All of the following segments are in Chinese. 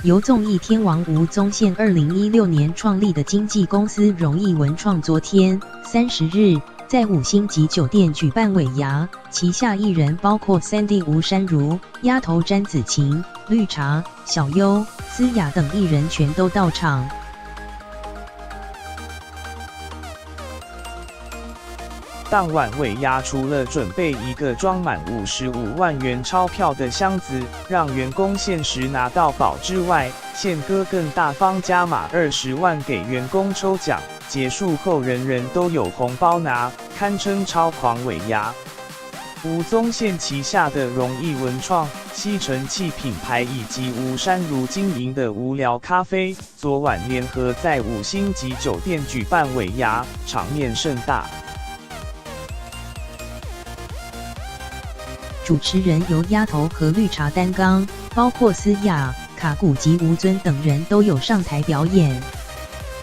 由综艺天王吴宗宪2016年创立的经纪公司荣毅文创昨天30日在5星级酒店举办尾牙，旗下艺人包括Sandy吴珊如、丫头詹子晴、绿茶、小优、思雅等艺人全都到场。当晚尾牙除了准备一个装满55万元钞票的箱子，让员工限时拿到宝之外，宪哥更大方加码20万给员工抽奖。结束后人人都有红包拿，堪称超狂尾牙。吴宗宪旗下的荣毅文创、吸尘器品牌以及吴珊如经营的无聊咖啡，昨晚联合在5星级酒店举办尾牙，场面盛大。主持人由丫头和绿茶担纲，包括思雅、卡古及吴尊等人都有上台表演。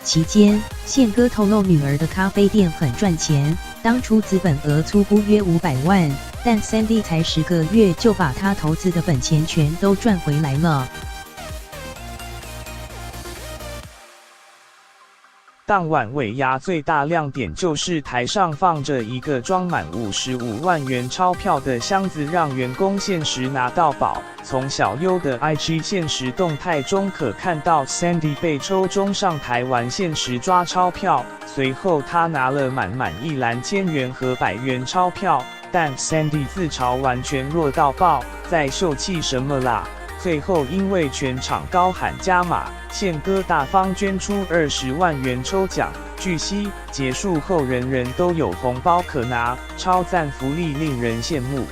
期间，宪哥透露女儿的咖啡店很赚钱，当初资本额粗估约500万，但Sandy才10个月就把他投资的本钱全都赚回来了。当晚尾牙最大亮点就是台上放着一个装满55万元钞票的箱子，让员工限时拿到宝。从小优的 IG 限时动态中可看到 Sandy 被抽中上台玩限时抓钞票，随后他拿了满满一篮1000元和100元钞票，但 Sandy 自嘲完全弱到爆，在秀气什么啦？最后因为全场高喊加码，宪哥大方捐出20万元抽奖。据悉，结束后人人都有红包可拿，超赞福利令人羡慕。